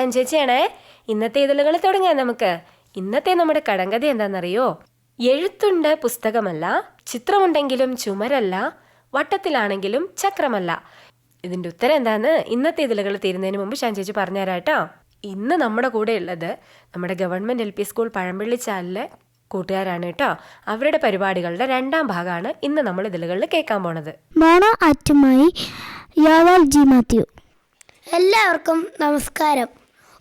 ഷാൻചേച്ചിയാണേ. ഇന്നത്തെ ഇതിലുകൾ തുടങ്ങാം നമുക്ക്. ഇന്നത്തെ നമ്മുടെ കടങ്കഥ എന്താണെന്നറിയോ? എഴുത്തുണ്ട് പുസ്തകമല്ല, ചിത്രമുണ്ടെങ്കിലും ചുമരല്ല, വട്ടത്തിലാണെങ്കിലും ചക്രമല്ല. ഇതിൻ്റെ ഉത്തരം എന്താന്ന് ഇന്നത്തെ ഇതിലുകൾ തീരുന്നതിന് മുമ്പ് ഷാൻചേച്ചി പറഞ്ഞുതരാട്ടോ. ഇന്ന് നമ്മുടെ കൂടെ ഉള്ളത് നമ്മുടെ ഗവൺമെൻറ് LP സ്കൂൾ പഴമ്പള്ളിച്ചാലിലെ കൂട്ടുകാരാണ് കേട്ടോ. അവരുടെ പരിപാടികളുടെ 2ാം ഭാഗമാണ് ഇന്ന് നമ്മൾ ഇതിലുകളിൽ കേൾക്കാൻ പോണത്. മോണോ ആറ്റുമായി യോവൽ ജി മാത്യു. എല്ലാവർക്കും നമസ്കാരം.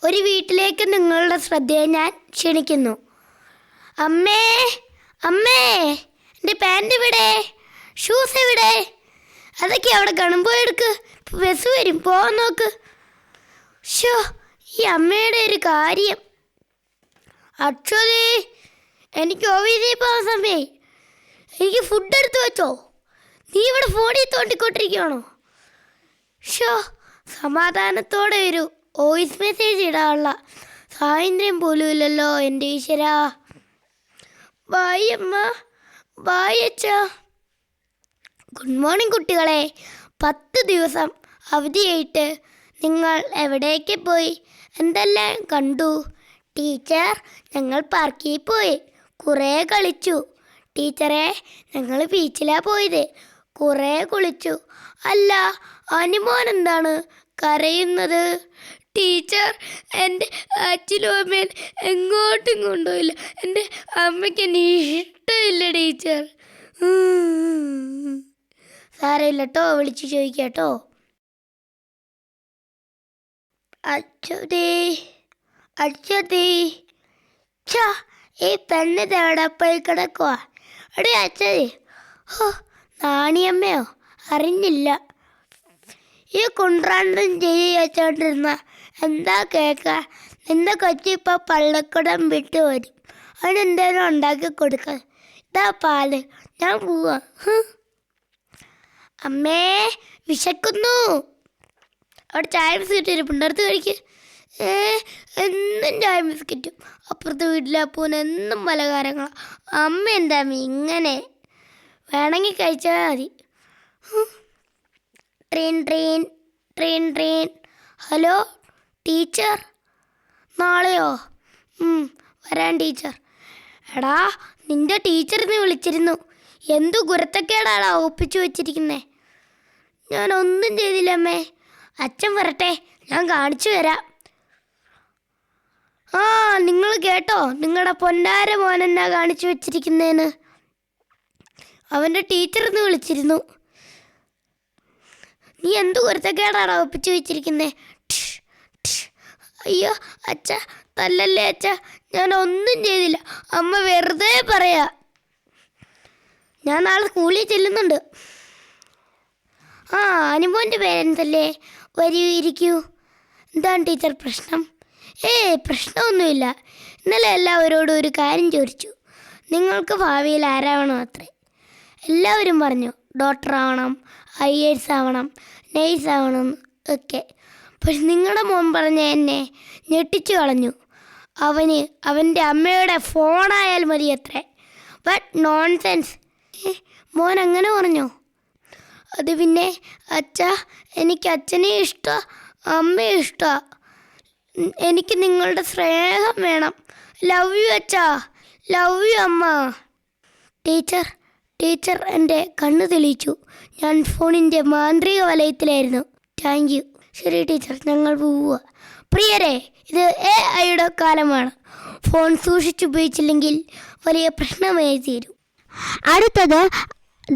ഒരു വീട്ടിലേക്ക് നിങ്ങളുടെ ശ്രദ്ധയെ ഞാൻ ക്ഷണിക്കുന്നു. അമ്മേ അമ്മേ, എൻ്റെ പാൻറ് എവിടെ? ഷൂസ് എവിടെ? അതൊക്കെ അവിടെ കാണും. പോയി എടുക്ക്. ബസ് വരും, പോവാൻ നോക്ക്. ഷോ, ഈ അമ്മയുടെ ഒരു കാര്യം. അക്ഷതേ, എനിക്ക് ഓഫീസിൽ പോകാൻ സമയമായി. എനിക്ക് ഫുഡ് എടുത്ത് വെച്ചോ? നീ ഇവിടെ ഫോണിൽ തോണ്ടിക്കൊണ്ടിരിക്കുകയാണോ? ഷോ, സമാധാനത്തോടെ ഒരു വോയിസ് മെസ്സേജ് ഇടാനുള്ള സ്വാതന്ത്ര്യം പോലും ഇല്ലല്ലോ എൻ്റെ ഈശ്വരാ. ബായ് അമ്മ, ബായ് അച്ഛാ. ഗുഡ് മോർണിംഗ് കുട്ടികളെ. 10 ദിവസം അവധിയായിട്ട് നിങ്ങൾ എവിടേക്ക് പോയി? എന്തെല്ലാം കണ്ടു? ടീച്ചർ, ഞങ്ങൾ പാർക്കിൽ പോയി, കുറേ കളിച്ചു. ടീച്ചറെ, ഞങ്ങൾ ബീച്ചിലാണ് പോയത്, കുറേ കുളിച്ചു. അല്ല, അനുമോൻ എന്താണ് കരയുന്നത്? ടീച്ചർ, എൻ്റെ അച്ഛനും അമ്മയും എങ്ങോട്ടും കൊണ്ടുപോയില്ല. എൻ്റെ അമ്മയ്ക്ക് എന്നെ ഇഷ്ടമില്ല ടീച്ചർ. സാരമില്ല കേട്ടോ, വിളിച്ചു ചോദിക്കാട്ടോ. അച്ഛതേ അച്ഛതേ, ഛാ, ഈ പെണ്ണ് എവിടെ പോയി കിടക്കുക? എടേ അച്ഛതേ. ഹോ, നാണിയമ്മയോ? അറിഞ്ഞില്ല. ഈ കുണ്ട്രാണ്ടൻ ചെയ്ത് വെച്ചോണ്ടിരുന്ന എന്താ കേൾക്ക? നിന്റെ കൊച്ചി ഇപ്പോൾ പള്ളിക്കുടം വിട്ട് വരും. അതിനെന്തേലും ഉണ്ടാക്കി കൊടുക്കാൻ. ഇതാ പാല്, ഞാൻ പോവാ. അമ്മേ, വിശക്കുന്നു. അവിടെ ചായ ബിസ്ക്കറ്റ് ഇരിപ്പുണ്ട്, അടുത്ത് കഴിക്ക്. എന്നും ചായ ബിസ്ക്കറ്റും. അപ്പുറത്തെ വീട്ടിലെ അപ്പൂന് എന്നും പലഹാരങ്ങളാണ്. അമ്മ എന്താ ഇങ്ങനെ? വേണമെങ്കിൽ കഴിച്ചാൽ മതി. Train train train train. Hello teacher, നാളെയോ? വരാൻ ടീച്ചർ. എടാ, നിൻ്റെ ടീച്ചർ നീ വിളിച്ചിരുന്നു. എന്തു ഗുരുത്തക്കേടാടാ ഒപ്പിച്ചു വെച്ചിരിക്കുന്നേ? ഞാനൊന്നും ചെയ്തില്ല അമ്മേ. അച്ഛൻ വരട്ടെ, ഞാൻ കാണിച്ചു തരാം. ആ, നിങ്ങൾ കേട്ടോ നിങ്ങളുടെ പൊന്നാര മോനെന്നാ കാണിച്ചു വെച്ചിരിക്കുന്നേന്ന്? അവൻ്റെ ടീച്ചറിന്ന് വിളിച്ചിരുന്നു. നീ എന്തു കുരുത്തക്കേടാടാ ഒപ്പിച്ചു വെച്ചിരിക്കുന്നേ? അയ്യോ അച്ഛ, തല്ലല്ലേ അച്ഛ, ഞാനൊന്നും ചെയ്തില്ല. അമ്മ വെറുതെ പറയാ. ഞാൻ നാളെ സ്കൂളിൽ ചെല്ലുന്നുണ്ട്. ആ, അനുമോൻ്റെ പേരൻസ് അല്ലേ? വരൂ, ഇരിക്കൂ. എന്താണ് ടീച്ചർ പ്രശ്നം? പ്രശ്നമൊന്നുമില്ല. ഇന്നലെ എല്ലാവരോടും ഒരു കാര്യം ചോദിച്ചു. നിങ്ങൾക്ക് ഭാവിയിൽ ആരാവണം അത്രേ. എല്ലാവരും പറഞ്ഞു ഡോക്ടർ ആവണം, IAS ആവണം, നേഴ്സ് ആവണം ഒക്കെ. പക്ഷെ നിങ്ങളുടെ മോൻ പറഞ്ഞ എന്നെ ഞെട്ടിച്ചു കളഞ്ഞു. അവന് അവൻ്റെ അമ്മയുടെ ഫോണായാൽ മതി അത്രേ. But nonsense. മോൻ അങ്ങനെ പറഞ്ഞോ? അത് പിന്നെ അച്ഛാ, എനിക്ക് അച്ഛനെ ഇഷ്ടമാണ്, അമ്മയെ ഇഷ്ടമാണ്. എനിക്ക് നിങ്ങളുടെ സ്നേഹം വേണം. ലവ് യു അച്ഛാ, ലവ് യു അമ്മ. ടീച്ചർ എൻ്റെ കണ്ണ് തെളിയിച്ചു. ഞാൻ ഫോണിൻ്റെ മാന്ത്രിക വലയത്തിലായിരുന്നു. Thank you. ശരി ടീച്ചർ, ഞങ്ങൾ പോവുക. പ്രിയരെ, ഇത് AI കാലമാണ്. ഫോൺ സൂക്ഷിച്ചുപയോഗിച്ചില്ലെങ്കിൽ വലിയ പ്രശ്നമായി തീരും. അടുത്തത്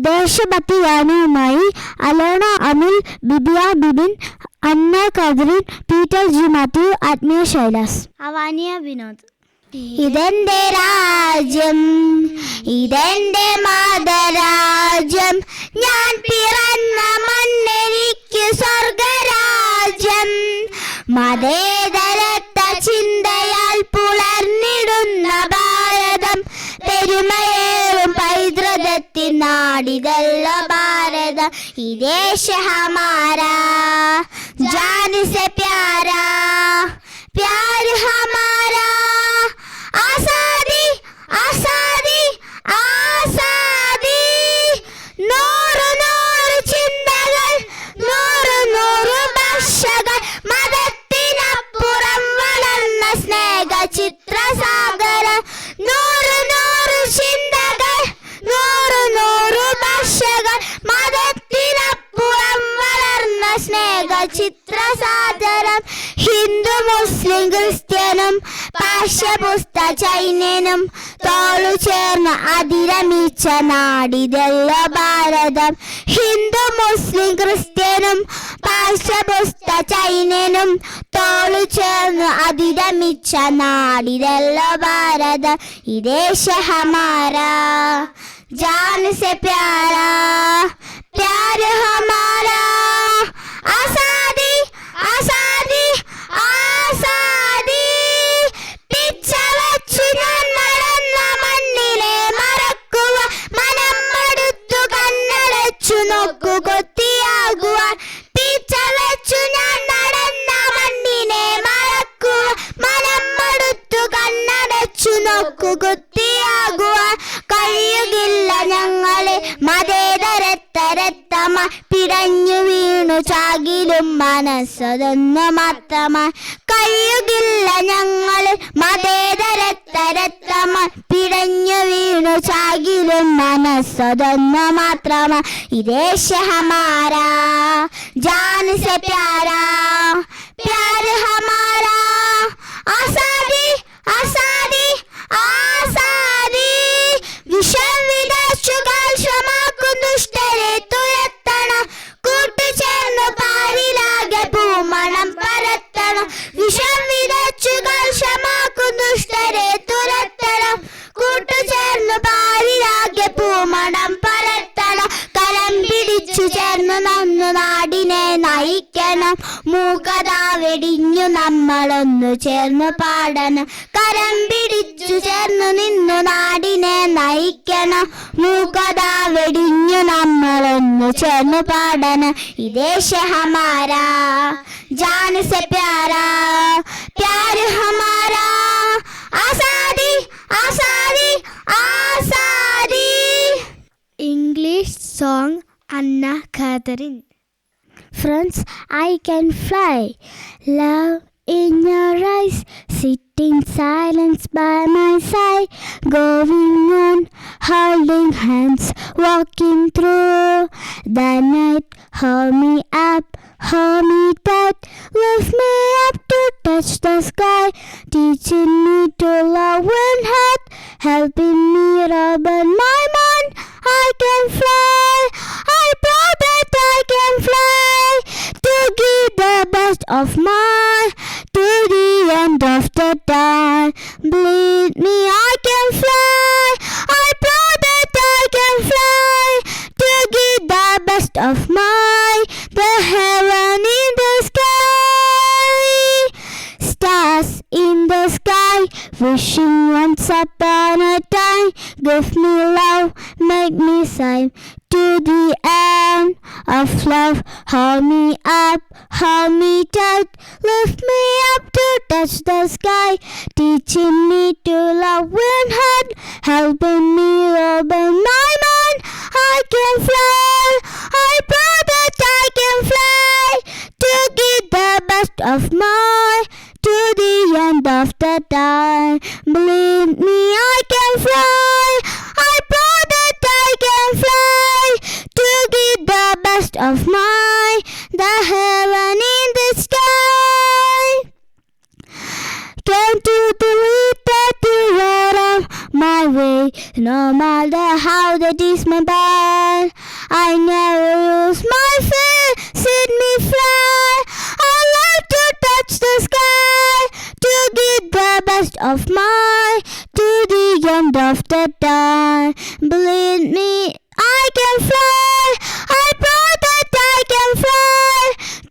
ദേശഭക്തി ഗാനവുമായി അലോണ അമിൽ, ബിബിയ ബിബിൻ, അന്ന കദ്രിൻ, പീറ്റർ ജി മാത്യു, ആത്മീയ ശൈലാസ്, അവാനിയ വിനോദ്. ഇതെന്റെ രാജ്യം, ഇതെന്റെ മാതരാജ്യം, ഞാൻ പിറന്ന മണ്ണെനിക്ക് സ്വർഗരാജ്യം. മതേതരത്വ ചിന്തയാൽ പുലർന്നിടുന്ന ഭാരതം, പെരുമയേറും പൈതൃകത്തിൻ നാടിതല്ലോ ഭാരതം. ഈ ദേശ ഹമാരാ, ജാൻ സെ പ്യാരാ, പ്യാർ ഹമാരാ. ആസാദി ആസാദി ആസാദി. നൂറ് നൂറ് ചിന്തകൾ, നൂറ് നൂറ് ഭാഷകൾ, മതത്തിനപ്പുറം ക്രിസ്ത്യനും പാർശ്വപുസ്ത ചൈനനും തോളു ചേർന്ന് അതിരമിച്ച നാടിതല്ല ഭാരതം. ഹിന്ദു മുസ്ലിം ക്രിസ്ത്യനും പാർശ്വപുസ്ത ചൈനനും തോളു ചേർന്ന് അതിരമിച്ച നാടിതല്ല ഭാരതം. ഈ ദേശ ഹമാരാ जान से प्यारा प्यार हमारा. आजादी आजादी आजादी. പിച്ച വച്ചു ഞാൻ നടന്ന മണ്ണിനെ മറക്കുക, മനം മടുത്തു കണ്ണടച്ചു നോക്കു കൊത്തിയാകുവാൻ. പിച്ച വച്ചു ഞാൻ നടന്ന മണ്ണിനെ മറക്കുക, മനം മടുത്തു കണ്ണടച്ചു നോക്കു കൊത്തിയാകുവാൻ. കഴിയുകില്ല ഞങ്ങളെ മതേതരത്തരത്തമായി പിടഞ്ഞു വീണു ചാകിലും മനസ്സതൊന്നു മാത്രമായി. കഴിയുകില്ല ഞങ്ങളെ മതേതരത്തരത്തമായി പിടഞ്ഞു വീണു ചാകിലും മനസ്സതൊന്നു മാത്രമായി. ഈ ദേശ ഹമാരാ ജാൻ സെ പ്യാരാ പ്യാർ ഹമാരാ. ആസാദി ആസാദി ആസാദി. വിഷം വിതച്ചുകൾ ക്ഷമാക്കും ദുഷ്ടരെ തുരത്തണം, കൂട്ടുചേർന്ന് പാരിലാകെ പൂമണം പരത്തണം. വിഷം വിതച്ചുകൾ ക്ഷമാക്കും ദുഷ്ടരെ തുരത്തണം, കൂട്ടുചേർന്ന് പാരിലാകെ പൂമണം പരത്തണം. കരം പിടിച്ചു ചേർന്ന് നന്നു നാടിനെ നയിക്കണം, മൂകത വെടിഞ്ഞു നമ്മളൊന്നു ചേർന്ന് പാടണം. കരം പിടിച്ചു ചേർന്ന് നിന്നു നാടിനെ നയിക്കണം, മൂകത വെടിഞ്ഞു നമ്മളൊന്നു ചേർന്ന് പാടണം. ഈ ദേശ ഹമാരാ ജാൻ സെ Pyara Pyaar ഹമാരാ. Azadi Azadi Azadi. English song Anna Catherine. Friends, I can fly. Love in your eyes, sitting silence by my side, going on, holding hands, walking through the night. Hold me up, hold me tight, lift me up to touch the sky, teaching me to love and hurt, helping me open my mind. I can fly, I know that I can fly, to give the best of mine to the end of the time. Believe me, I can fly, I know that I can fly, to give the best of mine, the heaven in the sky. Stars in the sky, wishing once upon a time, give me love, make me shine to the end of love. Hold me up, hold me tight, lift me up to touch the sky, teaching me to love and hurt, helping me open my mind. I can fly, I know that I can fly, to give the best of mine to the end of the time. Believe me, I can fly, I know that I can fly, to give the best of mine, the heaven in the sky. Came to believe that you were on my way, no matter how the days may pass. I never lose my faith, set me fly. I love to touch the sky, to give the best of mine to the end of the time. Believe me, I can fly, I know that I can fly,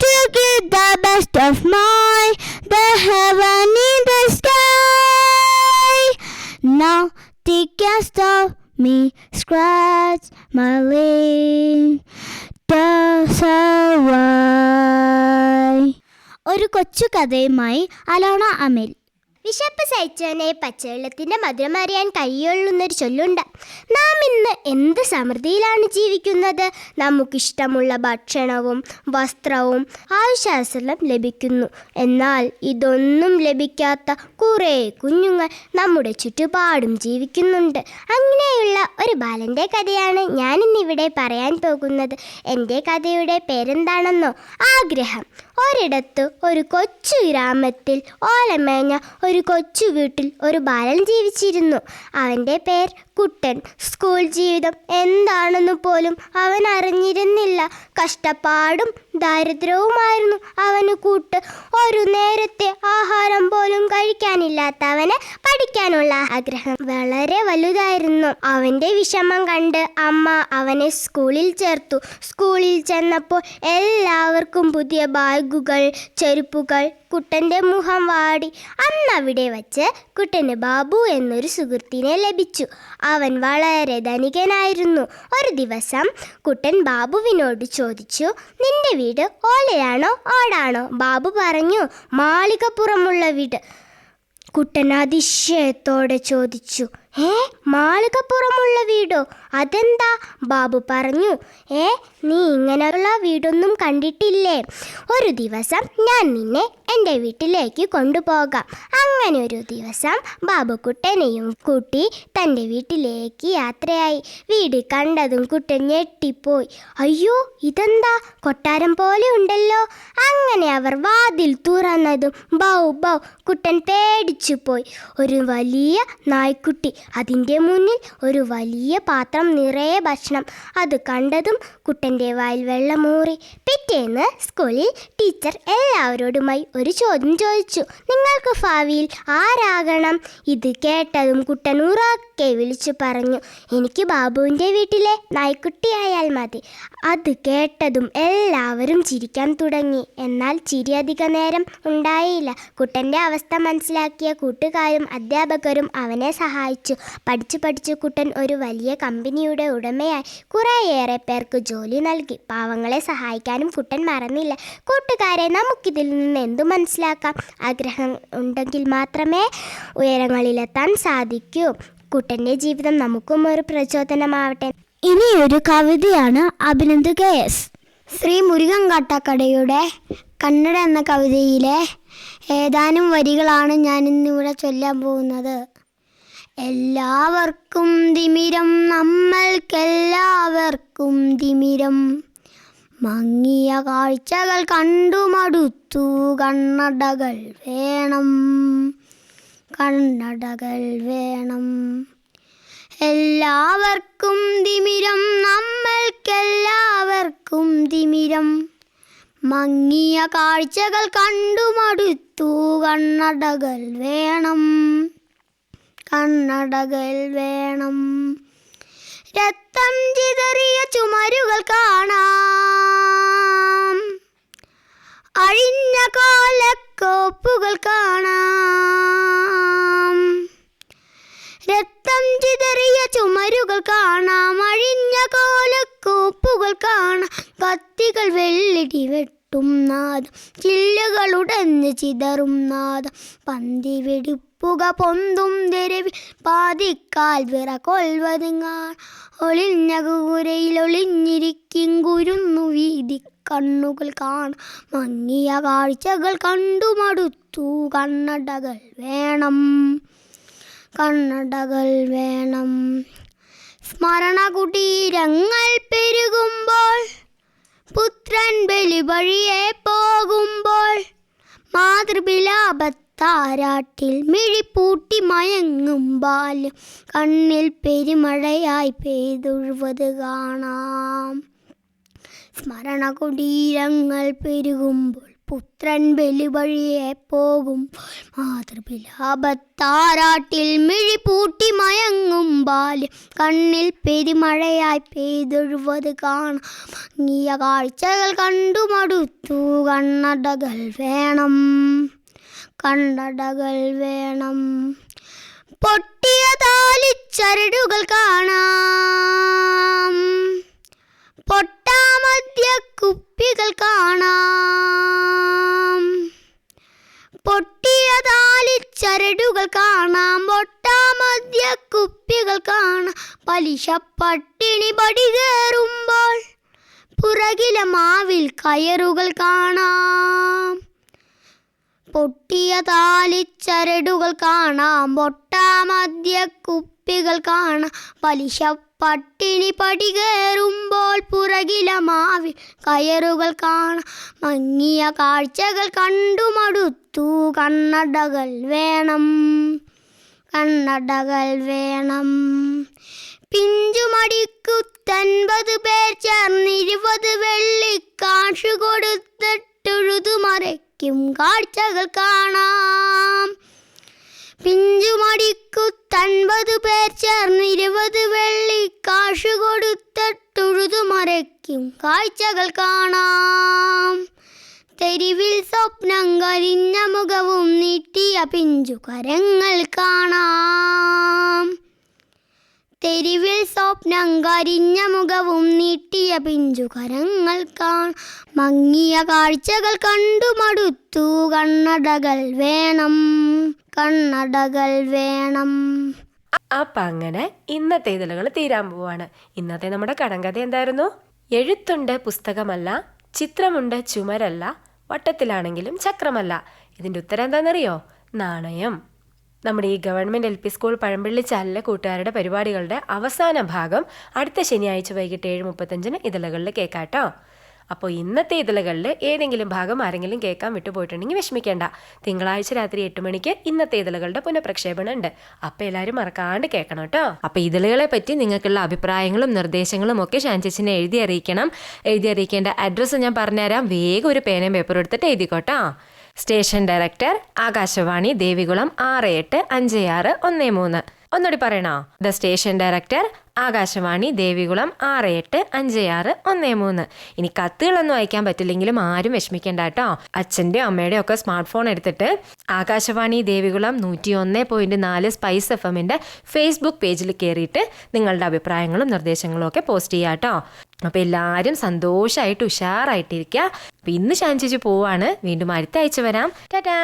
to give the best of mine, the heaven in the sky. Nothing can stop me, scratch my leg, that's why. ഒരു കൊച്ചു കഥയുമായി അലോണ അമിൽ. വിശപ്പ് സഹിച്ചവനെ പച്ചവെള്ളത്തിൻ്റെ മധുരം അറിയാൻ കഴിയുള്ളൂന്നൊരു ചൊല്ലുണ്ട്. നാം ഇന്ന് എന്ത് സമൃദ്ധിയിലാണ് ജീവിക്കുന്നത്. നമുക്കിഷ്ടമുള്ള ഭക്ഷണവും വസ്ത്രവും ആവശ്യാനുസരണം ലഭിക്കുന്നു. എന്നാൽ ഇതൊന്നും ലഭിക്കാത്ത കുറേ കുഞ്ഞുങ്ങൾ നമ്മുടെ ചുറ്റുപാടും ജീവിക്കുന്നുണ്ട്. അങ്ങനെയുള്ള ഒരു ബാലൻ്റെ കഥയാണ് ഞാനിന്നിവിടെ പറയാൻ പോകുന്നത്. എൻ്റെ കഥയുടെ പേരെന്താണെന്നോ? ആഗ്രഹം. ഒരിടത്ത് ഒരു കൊച്ചു ഗ്രാമത്തിൽ ഓലമേഞ്ഞ ഒരു കൊച്ചു വീട്ടിൽ ഒരു ബാലൻ ജീവിച്ചിരുന്നു. അവൻ്റെ പേര് കുട്ടൻ. സ്കൂൾ ജീവിതം എന്താണെന്ന് പോലും അവൻ അറിഞ്ഞിരുന്നില്ല. കഷ്ടപ്പാടും ദാരിദ്ര്യവുമായിരുന്നു അവന് കൂട്ട്. ഒരു നേരത്തെ ആഹാരം പോലും കഴിക്കാനില്ലാത്ത അവന് പഠിക്കാനുള്ള ആഗ്രഹം വളരെ വലുതായിരുന്നു. അവൻ്റെ വിഷമം കണ്ട് അമ്മ അവനെ സ്കൂളിൽ ചേർത്തു. സ്കൂളിൽ ചെന്നപ്പോൾ എല്ലാവർക്കും പുതിയ ബാഗുകൾ, ചെരുപ്പുകൾ. കുട്ടൻ്റെ മുഖം വാടി. അന്നവിടെ വച്ച് കുട്ടന് ബാബു എന്നൊരു സുഹൃത്തിനെ ലഭിച്ചു. അവൻ വളരെ ധനികനായിരുന്നു. ഒരു ദിവസം കുട്ടൻ ബാബുവിനോട് ചോദിച്ചു, നിന്റെ വീട് ഓലയാണോ ഓടാണോ? ബാബു പറഞ്ഞു, മാളികപ്പുറമുള്ള വീട്. കുട്ടൻ അതിശയത്തോടെ ചോദിച്ചു, മാളികപ്പുറമുള്ള വീടോ? അതെന്താ? ബാബു പറഞ്ഞു, നീ ഇങ്ങനെയുള്ള വീടൊന്നും കണ്ടിട്ടില്ലേ? ഒരു ദിവസം ഞാൻ നിന്നെ എൻ്റെ വീട്ടിലേക്ക് കൊണ്ടുപോകാം. അങ്ങനെ ഒരു ദിവസം ബാബു കുട്ടനെയും കൂട്ടി തൻ്റെ വീട്ടിലേക്ക് യാത്രയായി. വീട് കണ്ടതും കുട്ടൻ ഞെട്ടിപ്പോയി. അയ്യോ, ഇതെന്താ കൊട്ടാരം പോലെ ഉണ്ടല്ലോ. അങ്ങനെ അവർ വാതിൽ തുറന്നതും ബൗ ബൗ കുട്ടൻ പേടിച്ചു പോയി. ഒരു വലിയ നായ്ക്കുട്ടി, അതിൻ്റെ മുന്നിൽ ഒരു വലിയ പാത്രം നിറയെ ഭക്ഷണം. അത് കണ്ടതും കുട്ടൻ്റെ വായിൽ വെള്ളമൂറി. പിറ്റേന്ന് സ്കൂളിൽ ടീച്ചർ എല്ലാവരോടുമായി ഒരു ചോദ്യം ചോദിച്ചു, നിങ്ങൾക്ക് ഭാവിയിൽ ആരാകണം? ഇത് കേട്ടതും കുട്ടൻ ഉറക്കെ വിളിച്ചു പറഞ്ഞു, എനിക്ക് ബാബുവിൻ്റെ വീട്ടിലെ നായ്ക്കുട്ടിയായാൽ മതി. അത് കേട്ടതും എല്ലാവരും ചിരിക്കാൻ തുടങ്ങി. എന്നാൽ ചിരി അധിക നേരം ഉണ്ടായില്ല. കുട്ടൻ്റെ അവസ്ഥ മനസ്സിലാക്കിയ കൂട്ടുകാരും അധ്യാപകരും അവനെ സഹായിച്ചു. പഠിച്ചു കുട്ടൻ ഒരു വലിയ കമ്പനിയുടെ ഉടമയായി. കുറേയേറെ പേർക്ക് ജോലി നൽകി. പാവങ്ങളെ സഹായിക്കാനും കുട്ടൻ മറന്നില്ല. കൂട്ടുകാരെ, നമുക്കിതിൽ നിന്ന് എന്തു മനസ്സിലാക്കാം? ആഗ്രഹം ഉണ്ടെങ്കിൽ മാത്രമേ ഉയരങ്ങളിലെത്താൻ സാധിക്കൂ. കുട്ടൻ്റെ ജീവിതം നമുക്കും ഒരു പ്രചോദനമാവട്ടെ. ഇനിയൊരു കവിതയാണ് അഭിനന്ദ് KS. ശ്രീ മുരുകൻ കാട്ടാക്കടയുടെ കന്നഡ എന്ന കവിതയിലെ ഏതാനും വരികളാണ് ഞാൻ ഇന്നിവിടെ ചൊല്ലാൻ പോകുന്നത്. എല്ലാവർക്കും തിമിരം, നമ്മൾക്കെല്ലാവർക്കും തിമിരം, മങ്ങിയ കാഴ്ചകൾ കണ്ടു മടുത്തു, കണ്ണടകൾ വേണം, കണ്ണടകൾ വേണം. എല്ലാവർക്കും തിമിരം, നമ്മൾക്കെല്ലാവർക്കും തിമിരം, മങ്ങിയ കാഴ്ചകൾ കണ്ടു മടുത്തു, കണ്ണടകൾ വേണം, കണ്ണടകൾ വേണം. രക്തം ചിതറിയ ചുമരുകൾ കാണാം, അഴിഞ്ഞ കോലക്കോപ്പുകൾ കാണാം. രക്തം ചിതറിയ ചുമരുകൾ കാണാം, അഴിഞ്ഞ കോലക്കോപ്പുകൾ കാണാം. കത്തികൾ വെള്ളിടി വെട്ടും നാദം, ചില്ലുകൾ ഉടഞ്ഞ് ചിതറും നാദം. പന്തി വെടിപ്പുക പൊന്തും തെരുവിൽ പാതിക്കാൽ വിറ കൊൽവതുങ്ങാൻ. ഒളിഞ്ഞ കൂരയിൽ ഒളിഞ്ഞിരിക്കും കുരുന്നു വീതി കണ്ണുകൾ കാണാം. മങ്ങിയ കാഴ്ചകൾ കണ്ടു മടുത്തു, കണ്ണടകൾ വേണം, കണ്ണടകൾ വേണം. സ്മരണ കുടീരങ്ങൾ പെരുകുമ്പോൾ, പുത്രൻ ബലി വഴിയെ പോകുമ്പോൾ, മാതൃവിലാപത്താരാട്ടിൽ മിഴിപ്പൂട്ടി മയങ്ങും ബാല്യം കണ്ണിൽ പെരുമഴയായി പെയ്തൊഴുവത് കാണാം. സ്മരണ കുടീരങ്ങൾ പെരുകുമ്പോൾ, പുത്രൻ ബലി വഴിയെ പോകും, മാതൃവിലാപത്താരാട്ടിൽ മിഴിപ്പൂട്ടി മയങ്ങും ബാല്യം കണ്ണിൽ പെരുമഴയായി പെയ്തൊഴുവത് കാണാം. മങ്ങിയ കാഴ്ചകൾ കണ്ടു മടുത്തു, കണ്ണടകൾ വേണം, കണ്ണടകൾ വേണം. പൊട്ടിയ താലിച്ചരടുകൾ കാണാം, പൊട്ടാമദ്യ കുപ്പികൾ കാണാം. പൊട്ടിയ താലിച്ചരടുകൾ കാണാം, പൊട്ടാമദ്യ കുപ്പികൾ കാണാം, പലിശ പട്ടിണി പടി കയറുമ്പോൾ പുറകിലെ മാവിൽ കയറുകൾ കാണാം. പൊട്ടിയ താലിച്ചരടുകൾ കാണാം, പൊട്ടാമദ്യ കുപ്പികൾ കാണാം, പലിശ പട്ടിണി പടി കയറുമ്പോൾ പുറകിലെ മാവിൽ കയറുകൾ കാണാം. മങ്ങിയ കാഴ്ചകൾ കണ്ടുമടുത്തു, കണ്ണടകൾ വേണം, കണ്ണടകൾ വേണം. പിഞ്ചുമടിക്കുത്തൻപത് പേർ ചേർന്ന് 20 വെള്ളിക്കാശു കൊടുത്തിട്ടുഴുതു മറയ്ക്കും കാഴ്ചകൾ കാണാം. പിഞ്ചുമടിക്കുത്തൻപത് പേർ ചേർന്ന് 20 വെള്ളിക്കാശു കൊടുത്തിട്ടുഴുതു മറയ്ക്കും കാഴ്ചകൾ കാണാം. തെരുവിൽ സ്വപ്നം കരിഞ്ഞ മുഖവും നീട്ടിയ പിഞ്ചു കരങ്ങൾ കാണാം. തെരുവിൽ സ്വപ്നം കരിഞ്ഞ മുഖവും നീട്ടിയ പിഞ്ചു കരങ്ങൾ കാണാം. മങ്ങിയ കാഴ്ചകൾ കണ്ടുമടുത്തു, കണ്ണടകൾ വേണം, കണ്ണടകൾ വേണം. അപ്പം അങ്ങനെ ഇന്നത്തെ ഇതളുകൾ തീരാൻ പോവാണ്. ഇന്നത്തെ നമ്മുടെ കടങ്കഥ എന്തായിരുന്നു? എഴുത്തുണ്ട് പുസ്തകമല്ല, ചിത്രമുണ്ട് ചുമരല്ല, വട്ടത്തിലാണെങ്കിലും ചക്രമല്ല. ഇതിൻ്റെ ഉത്തരം എന്താണെന്നറിയോ? നാണയം. നമ്മുടെ ഈ ഗവൺമെൻറ് LP സ്കൂൾ പഴമ്പള്ളി ചാലിലെ കൂട്ടുകാരുടെ പരിപാടികളുടെ അവസാന ഭാഗം അടുത്ത ശനിയാഴ്ച വൈകിട്ട് 7:35 ഇതളുകളിൽ കേൾക്കാട്ടോ. അപ്പോൾ ഇന്നത്തെ ഇതളുകളിൽ ഏതെങ്കിലും ഭാഗം ആരെങ്കിലും കേൾക്കാൻ വിട്ടുപോയിട്ടുണ്ടെങ്കിൽ വിഷമിക്കേണ്ട. തിങ്കളാഴ്ച രാത്രി 8 മണിക്ക് ഇന്നത്തെ ഇതളുകളുടെ പുനഃപ്രക്ഷേപണം ഉണ്ട്. അപ്പോൾ എല്ലാവരും മറക്കാണ്ട് കേൾക്കണം കേട്ടോ. അപ്പോൾ ഇതളുകളെ പറ്റി നിങ്ങൾക്കുള്ള അഭിപ്രായങ്ങളും നിർദ്ദേശങ്ങളും ഒക്കെ ഷാൻചേച്ചിനെ എഴുതി അറിയിക്കണം. എഴുതി അറിയിക്കേണ്ട അഡ്രസ്സ് ഞാൻ പറഞ്ഞുതരാം. വേഗം ഒരു പേനയും പേപ്പറും എടുത്തിട്ട് എഴുതിക്കോട്ടോ. Station director, Akashvani, Devikulam 685613. ഒന്നുകൂടി പറയണോ? The station director, Akashvani, Devikulam 685613. ഇനി കത്തുകളൊന്നും അയക്കാൻ പറ്റില്ലെങ്കിലും ആരും വിഷമിക്കേണ്ട കേട്ടോ. അച്ഛൻ്റെയോ അമ്മയുടെയോ ഒക്കെ സ്മാർട്ട് ഫോൺ എടുത്തിട്ട് Akashvani Devikulam 101.4 spice FM Facebook പേജിൽ കയറിയിട്ട് നിങ്ങളുടെ അഭിപ്രായങ്ങളും നിർദ്ദേശങ്ങളും ഒക്കെ പോസ്റ്റ് ചെയ്യാം കേട്ടോ. അപ്പോൾ എല്ലാവരും സന്തോഷമായിട്ട് ഉഷാറായിട്ടിരിക്കുക. അപ്പോൾ ഇന്ന് ഷാൻചേച്ചി പോവാണ്. വീണ്ടും അടുത്ത ആഴ്ച വരാം. ടാറ്റാ.